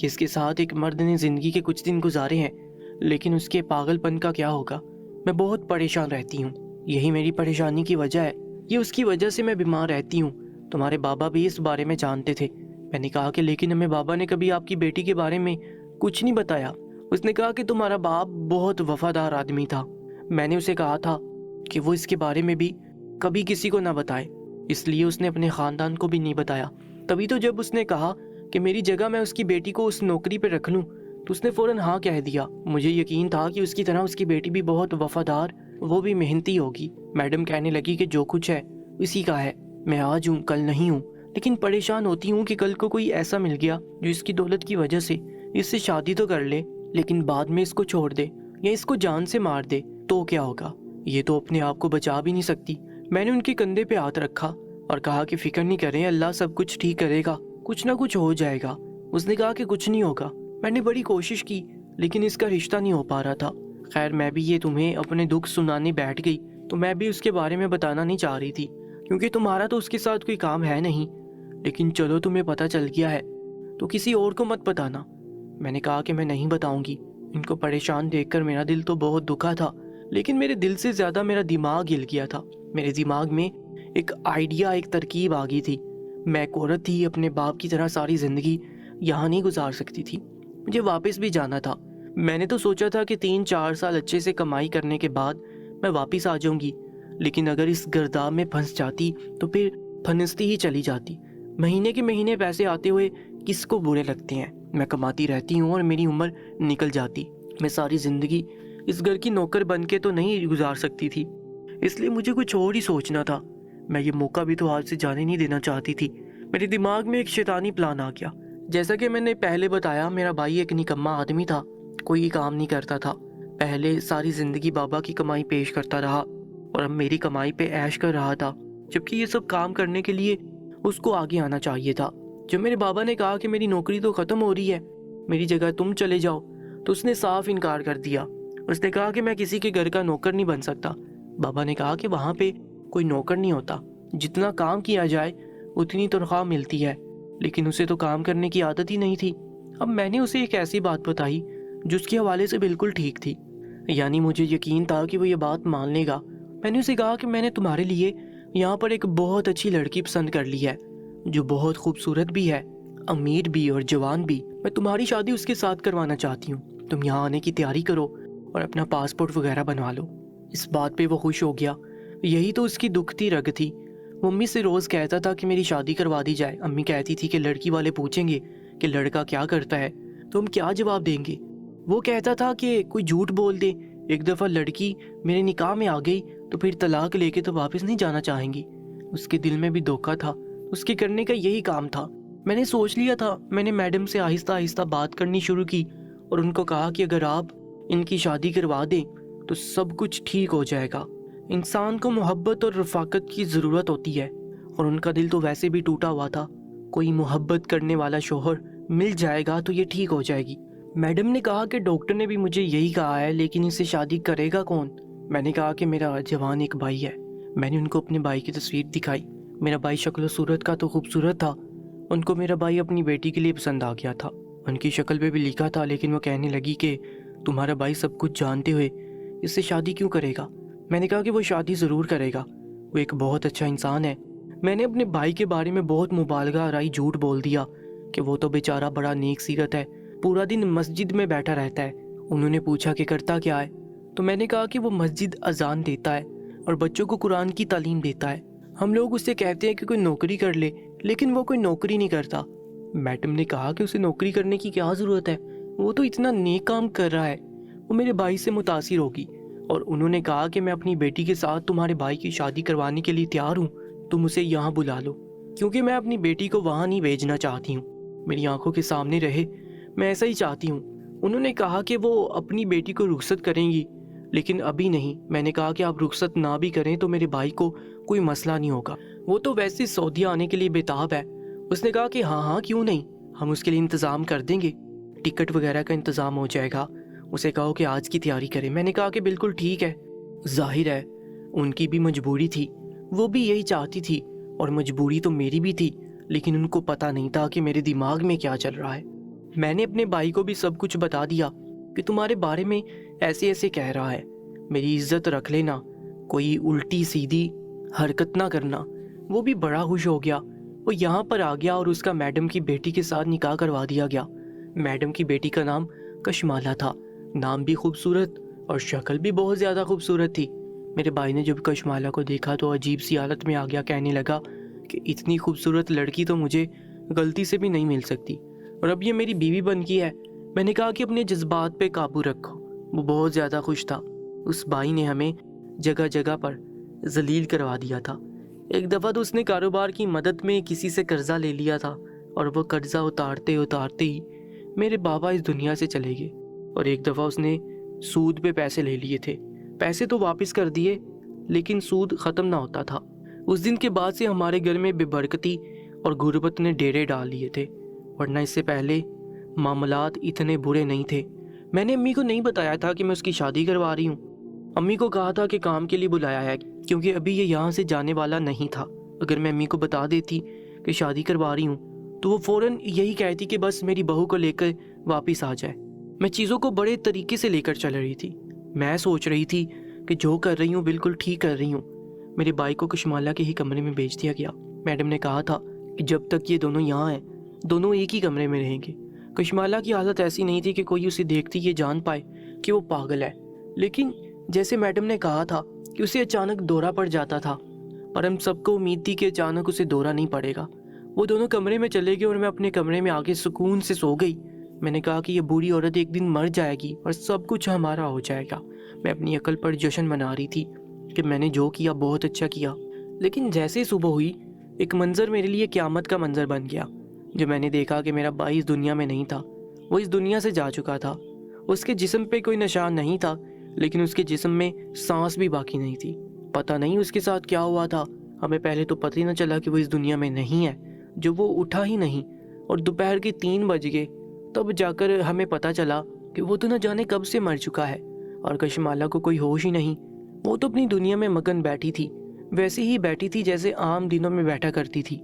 کہ اس کے ساتھ ایک مرد نے زندگی کے کچھ دن گزارے ہیں، لیکن اس کے پاگل پن کا کیا ہوگا؟ میں بہت پریشان رہتی ہوں، یہی میری پریشانی کی وجہ ہے، یہ اس کی وجہ سے میں بیمار رہتی ہوں۔ تمہارے بابا بھی اس بارے میں جانتے تھے۔ میں نے کہا کہ لیکن ہمیں بابا نے کبھی آپ کی بیٹی کے بارے میں کچھ نہیں بتایا۔ اس نے کہا کہ تمہارا باپ بہت وفادار آدمی تھا، میں نے اسے کہا تھا کہ وہ اس کے بارے میں بھی کبھی کسی کو نہ بتائے، اس لیے اس نے اپنے خاندان کو بھی نہیں بتایا۔ تبھی تو جب اس نے کہا کہ میری جگہ میں اس کی بیٹی کو اس نوکری پہ رکھ لوں تو اس نے فوراً ہاں کہہ دیا۔ مجھے یقین تھا کہ اس کی طرح اس کی بیٹی بھی بہت وفادار، وہ بھی محنتی ہوگی۔ میڈم کہنے لگی کہ جو کچھ ہے اسی کا ہے، میں آج ہوں کل نہیں ہوں، لیکن پریشان ہوتی ہوں کہ کل کو کوئی ایسا مل گیا جو اس کی دولت کی وجہ سے اس سے شادی تو کر لے لیکن بعد میں اس کو چھوڑ دے یا اس کو جان سے مار دے تو کیا ہوگا؟ یہ تو اپنے آپ کو بچا بھی نہیں سکتی۔ میں نے ان کے کندھے پہ ہاتھ رکھا اور کہا کہ فکر نہیں کریں، اللہ سب کچھ ٹھیک کرے گا، کچھ نہ کچھ ہو جائے گا۔ اس نے کہا کہ کچھ نہیں ہوگا۔ میں نے بڑی کوشش کی لیکن اس کا رشتہ نہیں ہو پا رہا تھا۔ خیر میں بھی یہ تمہیں اپنے دکھ سنانے بیٹھ گئی تو میں بھی اس کے بارے میں بتانا نہیں چاہ رہی تھی کیونکہ تمہارا تو اس کے ساتھ کوئی کام ہے نہیں، لیکن چلو تمہیں پتہ چل گیا ہے تو کسی اور کو مت بتانا۔ میں نے کہا کہ میں نہیں بتاؤں گی۔ ان کو پریشان دیکھ کر میرا دل تو بہت دکھا تھا، لیکن میرے دل سے زیادہ میرا دماغ ہل گیا تھا۔ میرے دماغ میں ایک آئیڈیا، ایک ترکیب آ گئی تھی۔ میں ایک عورت تھی، اپنے باپ کی طرح ساری زندگی یہاں نہیں گزار سکتی تھی، مجھے واپس بھی جانا تھا۔ میں نے تو سوچا تھا کہ 3-4 سال اچھے سے کمائی کرنے کے بعد میں واپس آ جاؤں گی، لیکن اگر اس گرداب میں پھنس جاتی تو پھر پھنستی ہی چلی جاتی۔ مہینے کے مہینے پیسے آتے ہوئے کس کو برے لگتے ہیں؟ میں کماتی رہتی ہوں اور میری عمر نکل جاتی۔ میں ساری زندگی اس گھر کی نوکر بن کے تو نہیں گزار سکتی تھی، اس لیے مجھے کچھ اور ہی سوچنا تھا۔ میں یہ موقع بھی تو ہاتھ سے جانے نہیں دینا چاہتی تھی۔ میرے دماغ میں ایک شیطانی پلان آ گیا۔ جیسا کہ میں نے پہلے بتایا، میرا بھائی ایک نکما آدمی تھا، کوئی کام نہیں کرتا تھا۔ پہلے ساری زندگی بابا کی کمائی پیش کرتا رہا اور اب میری کمائی پہ عیش کر رہا تھا، جبکہ یہ سب کام کرنے کے لیے اس کو آگے آنا چاہیے تھا۔ جب میرے بابا نے کہا کہ میری نوکری تو ختم ہو رہی ہے، میری جگہ تم چلے جاؤ، تو اس نے صاف انکار کر دیا۔ اس نے کہا کہ میں کسی کے گھر کا نوکر نہیں بن سکتا۔ بابا نے کہا کہ وہاں پہ کوئی نوکر نہیں ہوتا، جتنا کام کیا جائے اتنی تنخواہ ملتی ہے، لیکن اسے تو کام کرنے کی عادت ہی نہیں تھی۔ اب میں نے اسے ایک ایسی بات بتائی جو اس کے حوالے سے بالکل ٹھیک تھی، یعنی مجھے یقین تھا کہ وہ یہ بات مان لے گا۔ میں نے اسے کہا کہ میں نے تمہارے لیے یہاں پر ایک بہت اچھی لڑکی پسند کر لی ہے جو بہت خوبصورت بھی ہے، امیر بھی اور جوان بھی۔ میں تمہاری شادی اس کے ساتھ کروانا چاہتی ہوں، تم یہاں آنے کی تیاری کرو اور اپنا پاسپورٹ وغیرہ بنوا لو۔ اس بات پہ وہ خوش ہو گیا۔ یہی تو اس کی دکھتی رگ تھی۔ ممی سے روز کہتا تھا کہ میری شادی کروا دی جائے۔ امی کہتی تھی کہ لڑکی والے پوچھیں گے کہ لڑکا کیا کرتا ہے تو ہم کیا جواب دیں گے۔ وہ کہتا تھا کہ کوئی جھوٹ بول دے، ایک دفعہ لڑکی میرے نکاح میں آ گئی تو پھر طلاق لے کے تو واپس نہیں جانا چاہیں گی۔ اس کے دل میں بھی دھوکا تھا، اس کے کرنے کا یہی کام تھا۔ میں نے سوچ لیا تھا۔ میں نے میڈم سے آہستہ آہستہ بات کرنی شروع کی اور ان کو کہا کہ اگر آپ ان کی شادی کروا دیں تو سب کچھ ٹھیک ہو جائے گا۔ انسان کو محبت اور رفاقت کی ضرورت ہوتی ہے اور ان کا دل تو ویسے بھی ٹوٹا ہوا تھا۔ کوئی محبت کرنے والا شوہر مل جائے گا تو یہ ٹھیک ہو جائے گی۔ میڈم نے کہا کہ ڈاکٹر نے بھی مجھے یہی کہا ہے، لیکن اس سے شادی کرے گا کون؟ میں نے کہا کہ میرا جوان ایک بھائی ہے۔ میں نے ان کو اپنے بھائی کی تصویر دکھائی۔ میرا بھائی شکل و صورت کا تو خوبصورت تھا، ان کو میرا بھائی اپنی بیٹی کے لیے پسند آ گیا تھا۔ ان کی شکل پہ بھی لکھا تھا، لیکن وہ کہنے لگی کہ تمہارا بھائی سب کچھ جانتے ہوئے اس سے شادی کیوں کرے گا؟ میں نے کہا کہ وہ شادی ضرور کرے گا، وہ ایک بہت اچھا انسان ہے۔ میں نے اپنے بھائی کے بارے میں بہت مبالغہ آرائی جھوٹ بول دیا کہ وہ تو بیچارہ بڑا نیک سیرت ہے، پورا دن مسجد میں بیٹھا رہتا ہے۔ انہوں نے پوچھا کہ کرتا کیا ہے، تو میں نے کہا کہ وہ مسجد اذان دیتا ہے اور بچوں کو قرآن کی تعلیم دیتا ہے۔ ہم لوگ اس سے کہتے ہیں کہ کوئی نوکری کر لے، لیکن وہ کوئی نوکری نہیں کرتا۔ میڈم نے کہا کہ اسے نوکری کرنے کی کیا ضرورت ہے، وہ تو اتنا نیک کام کر رہا ہے۔ وہ میرے بھائی سے متاثر ہوگی اور انہوں نے کہا کہ میں اپنی بیٹی کے ساتھ تمہارے بھائی کی شادی کروانے کے لیے تیار ہوں، تم اسے یہاں بلا لو، کیونکہ میں اپنی بیٹی کو وہاں نہیں بھیجنا چاہتی ہوں، میری آنکھوں کے سامنے رہے، میں ایسا ہی چاہتی ہوں۔ انہوں نے کہا کہ وہ اپنی بیٹی کو رخصت کریں گی، لیکن ابھی نہیں۔ میں نے کہا کہ آپ رخصت نہ بھی کریں تو میرے بھائی کو کوئی مسئلہ نہیں ہوگا، وہ تو ویسے سعودیہ آنے کے لیے بےتاب ہے۔ اس نے کہا کہ ہاں کیوں نہیں، ہم اس کے لیے انتظام کر دیں گے، ٹکٹ وغیرہ کا انتظام ہو جائے گا، اسے کہو کہ آج کی تیاری کرے۔ میں نے کہا کہ بالکل ٹھیک ہے۔ ظاہر ہے ان کی بھی مجبوری تھی، وہ بھی یہی چاہتی تھی اور مجبوری تو میری بھی تھی، لیکن ان کو پتہ نہیں تھا کہ میرے دماغ میں کیا چل رہا ہے۔ میں نے اپنے بھائی کو بھی سب کچھ بتا دیا کہ تمہارے بارے میں ایسے ایسے کہہ رہا ہے، میری عزت رکھ لینا، کوئی الٹی سیدھی حرکت نہ کرنا۔ وہ بھی بڑا خوش ہو گیا، وہ یہاں پر آ گیا اور اس کا میڈم کی بیٹی کے ساتھ نکاح کروا دیا گیا۔ میڈم کی بیٹی کا نام کشمالہ تھا، نام بھی خوبصورت اور شکل بھی بہت زیادہ خوبصورت تھی۔ میرے بھائی نے جب کشمالہ کو دیکھا تو عجیب سی حالت میں آ گیا، کہنے لگا کہ اتنی خوبصورت لڑکی تو مجھے غلطی سے بھی نہیں مل سکتی، اور اب یہ میری بیوی بن گئی ہے۔ میں نے کہا کہ اپنے جذبات پہ قابو رکھو۔ وہ بہت زیادہ خوش تھا۔ اس بھائی نے ہمیں جگہ جگہ پر ذلیل کروا دیا تھا۔ ایک دفعہ تو اس نے کاروبار کی مدد میں کسی سے قرضہ لے لیا تھا، اور وہ قرضہ اتارتے اتارتے ہی میرے بابا اس دنیا سے چلے گئے۔ اور ایک دفعہ اس نے سود پہ پیسے لے لیے تھے، پیسے تو واپس کر دیے لیکن سود ختم نہ ہوتا تھا۔ اس دن کے بعد سے ہمارے گھر میں بے برکتی اور غربت نے ڈیرے ڈال لیے تھے، ورنہ اس سے پہلے معاملات اتنے برے نہیں تھے۔ میں نے امی کو نہیں بتایا تھا کہ میں اس کی شادی کروا رہی ہوں۔ امی کو کہا تھا کہ کام کے لیے بلایا ہے، کیونکہ ابھی یہ یہاں سے جانے والا نہیں تھا۔ اگر میں امی کو بتا دیتی کہ شادی کروا رہی ہوں تو وہ فوراً یہی کہتی کہ بس میری بہو کو لے کر واپس آ جائے۔ میں چیزوں کو بڑے طریقے سے لے کر چل رہی تھی۔ میں سوچ رہی تھی کہ جو کر رہی ہوں بالکل ٹھیک کر رہی ہوں۔ میرے بھائی کو کشمالہ کے ہی کمرے میں بھیج دیا گیا۔ میڈم نے کہا تھا کہ جب تک یہ دونوں یہاں ہیں دونوں ایک ہی کمرے میں رہیں گے۔ کشمالہ کی حالت ایسی نہیں تھی کہ کوئی اسے دیکھتی یہ جان پائے کہ وہ پاگل ہے، لیکن جیسے میڈم نے کہا تھا کہ اسے اچانک دورہ پڑ جاتا تھا، پر ہم سب کو امید تھی کہ اچانک اسے دورہ نہیں پڑے گا۔ وہ دونوں کمرے میں چلے گئے اور میں اپنے کمرے میں آگے سکون سے سو گئی۔ میں نے کہا کہ یہ بوڑھی عورت ایک دن مر جائے گی اور سب کچھ ہمارا ہو جائے گا۔ میں اپنی عقل پر جشن منا رہی تھی کہ میں نے جو کیا بہت اچھا کیا۔ لیکن جیسے صبح ہوئی ایک منظر میرے لیے قیامت کا منظر بن گیا۔ جو میں نے دیکھا کہ میرا بھائی اس دنیا میں نہیں تھا، وہ اس دنیا سے جا چکا تھا۔ اس کے جسم پہ کوئی نشان نہیں تھا، لیکن اس کے جسم میں سانس بھی باقی نہیں تھی۔ پتہ نہیں اس کے ساتھ کیا ہوا تھا۔ ہمیں پہلے تو پتہ ہی نہ چلا کہ وہ اس دنیا میں نہیں ہے، جو وہ اٹھا ہی نہیں، اور دوپہر کے 3 بج گئے تب جا کر ہمیں پتہ چلا کہ وہ تو نہ جانے کب سے مر چکا ہے، اور کشمالہ کو کوئی ہوش ہی نہیں۔ وہ تو اپنی دنیا میں مگن بیٹھی تھی، ویسے ہی بیٹھی تھی جیسے عام دنوں میں بیٹھا کرتی تھی،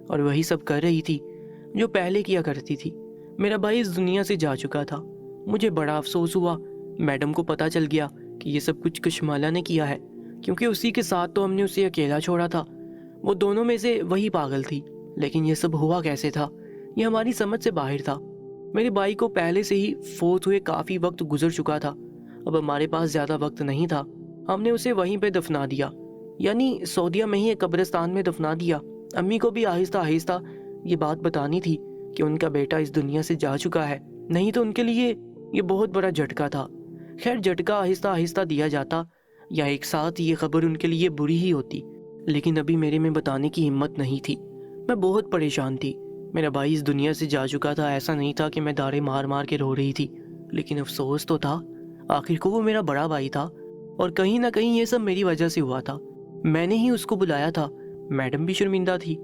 اور وہی سب کر رہی تھی جو پہلے کیا کرتی تھی۔ میرا بھائی اس دنیا سے جا چکا تھا۔ مجھے بڑا افسوس ہوا۔ میڈم کو پتہ چل گیا کہ یہ سب کچھ کشمالہ نے کیا ہے، کیونکہ اسی کے ساتھ تو ہم نے اسے اکیلا چھوڑا تھا۔ وہ دونوں میں سے وہی پاگل تھی، لیکن یہ سب ہوا کیسے تھا، یہ ہماری سمجھ سے باہر تھا۔ میرے بھائی کو پہلے سے ہی فوت ہوئے کافی وقت گزر چکا تھا۔ اب ہمارے پاس زیادہ وقت نہیں تھا۔ ہم نے اسے وہیں پہ دفنا دیا، یعنی سعودیہ میں ہی ایک قبرستان میں دفنا دیا۔ امی کو بھی آہستہ آہستہ یہ بات بتانی تھی کہ ان کا بیٹا اس دنیا سے جا چکا ہے، نہیں تو ان کے لیے یہ بہت بڑا جھٹکا تھا۔ خیر جھٹکا آہستہ آہستہ دیا جاتا یا ایک ساتھ یہ خبر ان کے لیے بری ہی ہوتی، لیکن ابھی میرے میں بتانے کی ہمت نہیں تھی۔ میں بہت پریشان تھی۔ میرا بھائی اس دنیا سے جا چکا تھا، ایسا نہیں تھا کہ میں دارے مار مار کے رو رہی تھی، لیکن افسوس تو تھا۔ آخر کو وہ میرا بڑا بھائی تھا، اور کہیں نہ کہیں یہ سب میری وجہ سے ہوا تھا۔ میں نے ہی اس کو بلایا تھا۔ میڈم بھی شرمندہ تھی۔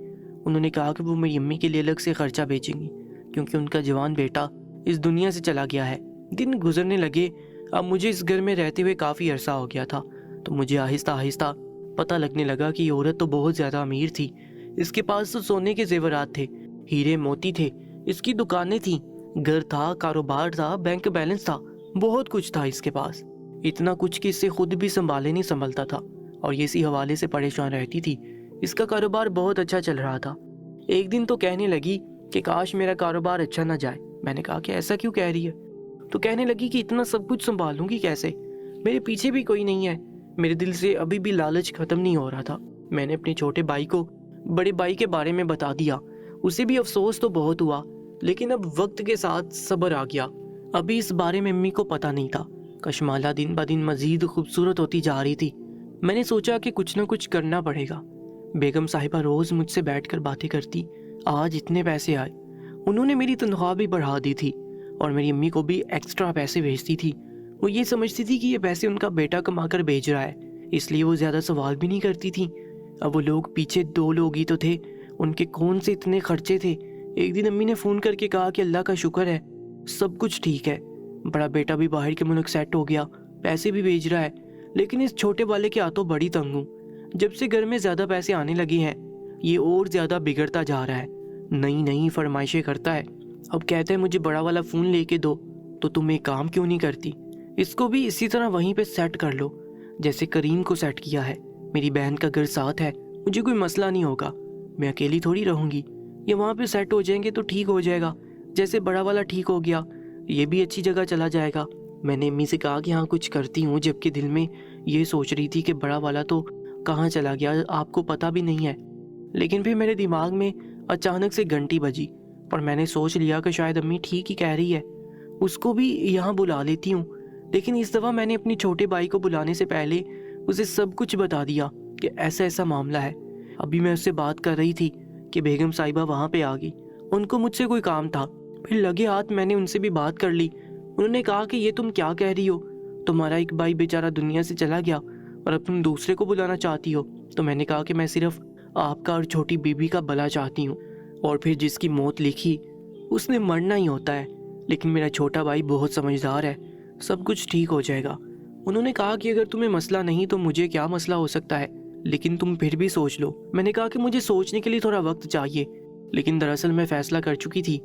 انہوں نے کہا کہ وہ میری امی کے لیے الگ سے خرچہ بھیجیں گی، کیونکہ ان کا جوان بیٹا اس دنیا سے چلا گیا ہے۔ دن گزرنے لگے۔ اب مجھے اس گھر میں رہتے ہوئے کافی عرصہ ہو گیا تھا، تو مجھے آہستہ آہستہ پتہ لگنے لگا کہ یہ عورت تو بہت زیادہ امیر تھی۔ اس کے پاس تو سونے کے زیورات تھے، ہیرے موتی تھے، اس کی دکانیں تھیں، گھر تھا، کاروبار تھا، بینک بیلنس تھا، بہت کچھ تھا اس کے پاس۔ اتنا کچھ کہ اس سے خود بھی سنبھالے نہیں سنبھلتا تھا، اور یہ اسی حوالے سے پریشان رہتی تھی۔ اس کا کاروبار بہت اچھا چل رہا تھا۔ ایک دن تو کہنے لگی کہ کاش میرا کاروبار اچھا نہ جائے۔ میں نے کہا کہ ایسا کیوں کہہ رہی ہے؟ تو کہنے لگی کہ اتنا سب کچھ سنبھالوں گی کیسے، میرے پیچھے بھی کوئی نہیں ہے۔ میرے دل سے ابھی بھی لالچ ختم نہیں ہو رہا تھا۔ میں نے اپنے چھوٹے بھائی کو بڑے بھائی کے بارے میں بتا دیا۔ اسے بھی افسوس تو بہت ہوا، لیکن اب وقت کے ساتھ صبر آ گیا۔ ابھی اس بارے میں امی کو پتہ نہیں تھا۔ کشمالہ دن بہ دن مزید خوبصورت ہوتی جا رہی تھی۔ میں نے سوچا کہ کچھ نہ کچھ کرنا پڑے گا۔ بیگم صاحبہ روز مجھ سے بیٹھ کر باتیں کرتی۔ آج اتنے پیسے آئے۔ انہوں نے میری تنخواہ بھی بڑھا دی تھی، اور میری امی کو بھی ایکسٹرا پیسے بھیجتی تھی۔ وہ یہ سمجھتی تھی کہ یہ پیسے ان کا بیٹا کما کر بھیج رہا ہے، اس لیے وہ زیادہ سوال بھی نہیں کرتی تھی۔ اب وہ لوگ پیچھے 2 لوگ ہی تو تھے، ان کے کون سے اتنے خرچے تھے۔ ایک دن امی نے فون کر کے کہا کہ اللہ کا شکر ہے سب کچھ ٹھیک ہے، بڑا بیٹا بھی باہر کے ملک سیٹ ہو گیا، پیسے بھی بھیج رہا ہے، لیکن اس چھوٹے والے کے ہاتھوں بڑی تنگ ہوں۔ جب سے گھر میں زیادہ پیسے آنے لگے ہیں یہ اور زیادہ بگڑتا جا رہا ہے، نئی نئی فرمائشیں کرتا ہے، اب کہتا ہے مجھے بڑا والا فون لے کے دو، تو تم ایک کام کیوں نہیں کرتی، اس کو بھی اسی طرح وہیں پہ سیٹ کر لو جیسے کریم کو سیٹ کیا ہے۔ میری بہن کا گھر ساتھ ہے، مجھے کوئی مسئلہ نہیں ہوگا، میں اکیلی تھوڑی رہوں گی، یہ وہاں پہ سیٹ ہو جائیں گے تو ٹھیک ہو جائے گا، جیسے بڑا والا ٹھیک ہو گیا، یہ بھی اچھی جگہ چلا جائے گا۔ میں نے امی سے کہا کہ ہاں کچھ کرتی ہوں، جبکہ دل میں یہ سوچ رہی تھی کہ بڑا والا تو کہاں چلا گیا آپ کو پتہ بھی نہیں ہے۔ لیکن پھر میرے دماغ میں اچانک سے گھنٹی بجی اور میں نے سوچ لیا کہ شاید امی ٹھیک ہی کہہ رہی ہے، اس کو بھی یہاں بلا لیتی ہوں۔ لیکن اس دفعہ میں نے اپنی چھوٹے بھائی کو بلانے سے پہلے اسے سب کچھ بتا دیا کہ ایسا ایسا معاملہ ہے۔ ابھی میں اس سے بات کر رہی تھی کہ بیگم صاحبہ وہاں پہ آ گئی، ان کو مجھ سے کوئی کام تھا، پھر لگے ہاتھ میں نے ان سے بھی بات کر لی۔ انہوں نے کہا کہ یہ تم کیا کہہ رہی ہو، تمہارا ایک بھائی بیچارہ دنیا سے چلا گیا اور اب تم دوسرے کو بلانا چاہتی ہو۔ تو میں نے کہا کہ میں صرف آپ کا اور چھوٹی بیوی کا بھلا چاہتی ہوں، اور پھر جس کی موت لکھی اس نے مرنا ہی ہوتا ہے، لیکن میرا چھوٹا بھائی بہت سمجھدار ہے، سب کچھ ٹھیک ہو جائے گا۔ انہوں نے کہا کہ اگر تمہیں مسئلہ نہیں تو مجھے کیا مسئلہ ہو سکتا ہے، لیکن تم پھر بھی سوچ لو۔ میں نے کہا کہ مجھے سوچنے کے لیے تھوڑا وقت چاہیے، لیکن دراصل میں فیصلہ کر چکی تھی۔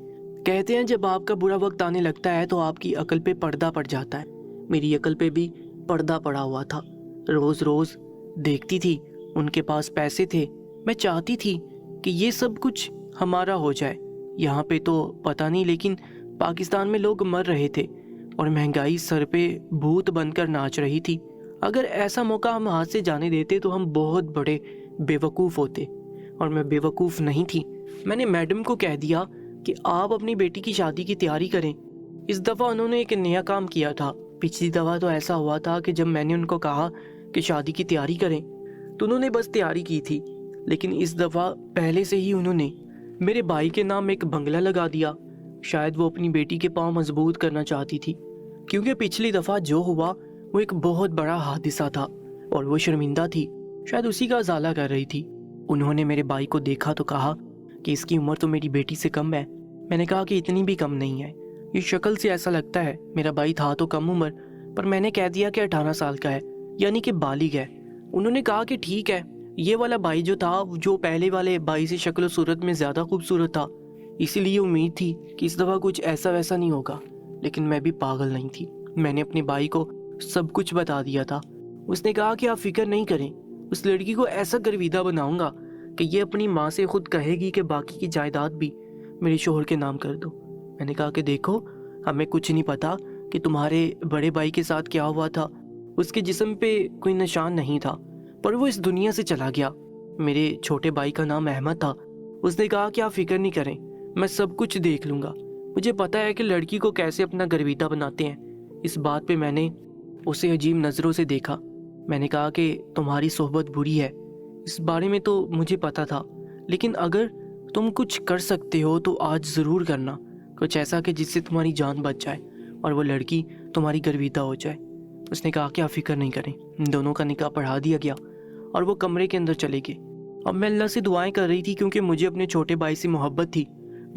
کہتے ہیں جب آپ کا برا وقت آنے لگتا ہے تو آپ کی عقل پہ پردہ پڑ جاتا ہے، میری عقل پہ بھی پردہ پڑا ہوا تھا۔ روز روز دیکھتی تھی، ان کے پاس پیسے تھے، میں چاہتی تھی کہ یہ سب کچھ ہمارا ہو جائے۔ یہاں پہ تو پتہ نہیں، لیکن پاکستان میں لوگ مر رہے تھے اور مہنگائی سر پہ بھوت بن کر ناچ رہی تھی۔ اگر ایسا موقع ہم ہاتھ سے جانے دیتے تو ہم بہت بڑے بے وقوف ہوتے، اور میں بے وقوف نہیں تھی۔ میں نے میڈم کو کہہ دیا کہ آپ اپنی بیٹی کی شادی کی تیاری کریں۔ اس دفعہ انہوں نے ایک نیا کام کیا تھا۔ پچھلی دفعہ تو ایسا ہوا تھا کہ جب میں نے ان کو کہا کہ شادی کی تیاری کریں تو انہوں نے بس تیاری کی تھی، لیکن اس دفعہ پہلے سے ہی انہوں نے میرے بھائی کے نام ایک بنگلہ لگا دیا۔ شاید وہ اپنی بیٹی کے پاؤں مضبوط کرنا چاہتی تھی، کیونکہ پچھلی دفعہ جو ہوا وہ ایک بہت بڑا حادثہ تھا اور وہ شرمندہ تھی، شاید اسی کا ازالہ کر رہی تھی۔ انہوں نے میرے بھائی کو دیکھا تو کہا کہ اس کی عمر تو میری بیٹی سے کم ہے۔ میں نے کہا کہ اتنی بھی کم نہیں ہے، یہ شکل سے ایسا لگتا ہے۔ میرا بھائی تھا تو کم عمر، پر میں نے کہہ دیا کہ 18 سال کا ہے، یعنی کہ بالغ ہے۔ انہوں نے کہا کہ ٹھیک ہے، یہ والا بھائی جو تھا جو پہلے والے بھائی سے شکل و صورت میں زیادہ خوبصورت تھا، اسی لیے امید تھی کہ اس دفعہ کچھ ایسا ویسا نہیں ہوگا۔ لیکن میں بھی پاگل نہیں تھی، میں نے اپنے بھائی کو سب کچھ بتا دیا تھا۔ اس نے کہا کہ آپ فکر نہیں کریں، اس لڑکی کو ایسا گرویدہ بناؤں گا کہ یہ اپنی ماں سے خود کہے گی کہ باقی کی جائیداد بھی میرے شوہر کے نام کر دو۔ میں نے کہا کہ دیکھو، ہمیں کچھ نہیں پتا کہ تمہارے بڑے بھائی کے ساتھ کیا ہوا تھا، اس کے جسم پہ کوئی نشان نہیں تھا، پر وہ اس دنیا سے چلا گیا۔ میرے چھوٹے بھائی کا نام احمد تھا۔ اس نے کہا کہ آپ فکر نہیں کریں، میں سب کچھ دیکھ لوں گا، مجھے پتا ہے کہ لڑکی کو کیسے اپنا گرویدہ بناتے ہیں۔ اس بات پہ میں نے اسے عجیب نظروں سے دیکھا۔ میں نے کہا کہ تمہاری صحبت بری ہے، اس بارے میں تو مجھے پتا تھا، لیکن اگر تم کچھ کر سکتے ہو تو آج ضرور کرنا، کچھ ایسا کہ جس سے تمہاری جان بچ جائے اور وہ لڑکی تمہاری گرویدہ ہو جائے۔ اس نے کہا کہ آپ فکر نہیں کریں۔ دونوں کا نکاح پڑھا دیا گیا اور وہ کمرے کے اندر چلے گئے۔ اب میں اللہ سے دعائیں کر رہی تھی، کیونکہ مجھے اپنے چھوٹے بھائی سے محبت تھی،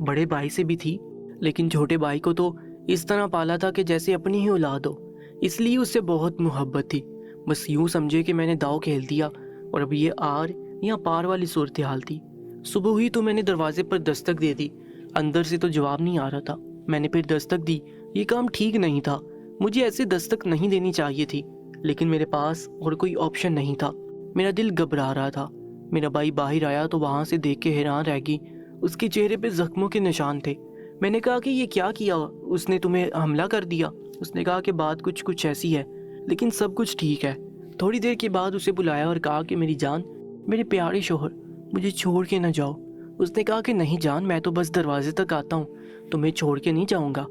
بڑے بھائی سے بھی تھی، لیکن چھوٹے بھائی کو تو اس طرح پالا تھا کہ جیسے اپنی ہی اولاد ہو، اس لیے اس سے بہت محبت تھی۔ بس یوں سمجھے کہ میں نے داؤ کھیل دیا اور اب یہ آر یا پار والی صورتحال تھی۔ صبح ہوئی تو میں نے دروازے پر دستک دے دی، اندر سے تو جواب نہیں آ رہا تھا۔ میں نے پھر دستک دی، یہ کام ٹھیک نہیں تھا، مجھے ایسے دستک نہیں دینی چاہیے تھی، لیکن میرے پاس اور کوئی آپشن نہیں تھا۔ میرا دل گھبرا رہا تھا۔ میرا بھائی باہر آیا تو وہاں سے دیکھ کے حیران رہ گئی، اس کے چہرے پہ زخموں کے نشان تھے۔ میں نے کہا کہ یہ کیا کیا، اس نے تمہیں حملہ کر دیا؟ اس نے کہا کہ بات کچھ ایسی ہے، لیکن سب کچھ ٹھیک ہے۔ تھوڑی دیر کے بعد اسے بلایا اور کہا کہ میری جان، میرے پیارے شوہر، مجھے چھوڑ کے نہ جاؤ۔ اس نے کہا کہ نہیں جان، میں تو بس دروازے تک آتا ہوں، تمہیں چھوڑ کے نہیں جاؤں گا۔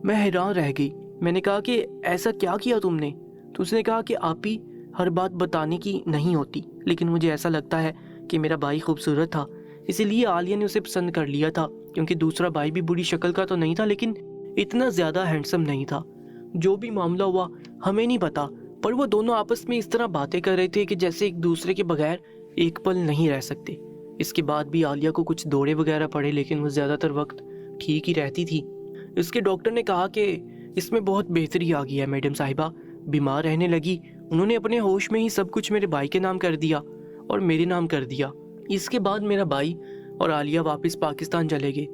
میں حیران رہ گئی۔ میں نے کہا کہ ایسا کیا کیا تم نے؟ تو اس نے کہا کہ آپ ہی ہر بات بتانے کی نہیں ہوتی، لیکن مجھے ایسا لگتا ہے کہ میرا بھائی خوبصورت تھا، اسی لیے عالیہ نے اسے پسند کر لیا تھا، کیونکہ دوسرا بھائی بھی بری شکل کا تو نہیں تھا، لیکن اتنا زیادہ ہینڈسم نہیں تھا۔ جو بھی معاملہ ہوا ہمیں نہیں پتا، پر وہ دونوں آپس میں اس طرح باتیں کر رہے تھے کہ جیسے ایک دوسرے کے بغیر ایک پل نہیں رہ سکتے۔ اس کے بعد بھی عالیہ کو کچھ دورے وغیرہ پڑے، لیکن وہ زیادہ تر وقت ٹھیک ہی رہتی تھی۔ اس کے ڈاکٹر نے کہا کہ اس میں بہت بہتری آ گئی ہے، میڈم صاحبہ بیمار رہنے لگی۔ انہوں نے اپنے ہوش میں ہی سب کچھ میرے بھائی کے نام کر دیا اور میرے نام کر دیا۔ اس کے بعد میرا بھائی اور عالیہ واپس پاکستان چلے گئے۔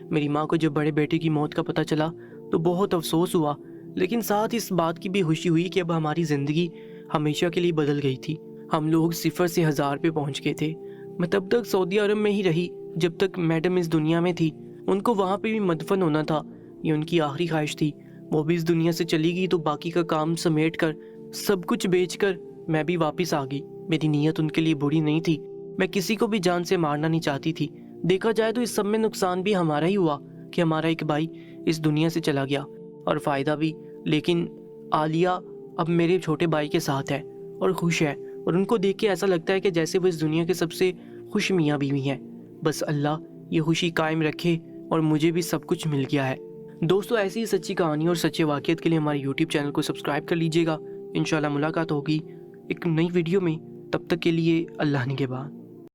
میری ماں کو جب بڑے بیٹے کی موت کا پتہ چلا تو بہت افسوس ہوا، لیکن ساتھ اس بات کی بھی خوشی ہوئی کہ اب ہماری زندگی ہمیشہ کے لیے بدل گئی تھی۔ ہم لوگ 0 سے 1000 پہ پہنچ گئے تھے۔ میں تب تک سعودی عرب میں ہی رہی جب تک میڈم اس دنیا میں تھی۔ ان کو وہاں پہ بھی مدفن ہونا تھا، یہ ان کی آخری خواہش تھی۔ وہ بھی اس دنیا سے چلی گئی تو باقی کا کام سمیٹ کر، سب کچھ بیچ کر میں بھی واپس آ گئی۔ میری نیت ان کے لیے بری نہیں تھی، میں کسی کو بھی جان سے مارنا نہیں چاہتی تھی۔ دیکھا جائے تو اس سب میں نقصان بھی ہمارا ہی ہوا کہ ہمارا ایک بھائی اس دنیا سے چلا گیا، اور فائدہ بھی۔ لیکن عالیہ اب میرے چھوٹے بھائی کے ساتھ ہے اور خوش ہے، اور ان کو دیکھ کے ایسا لگتا ہے کہ جیسے وہ اس دنیا کے سب سے خوش میاں بیوی ہیں۔ بس اللہ یہ خوشی قائم رکھے، اور مجھے بھی سب کچھ مل گیا ہے۔ دوستو، ایسی ہی سچی کہانی اور سچے واقعات کے لیے ہمارے یوٹیوب چینل کو سبسکرائب کر لیجیے گا۔ انشاءاللہ ملاقات ہوگی ایک نئی ویڈیو میں، تب تک کے لیے اللہ نگہبان۔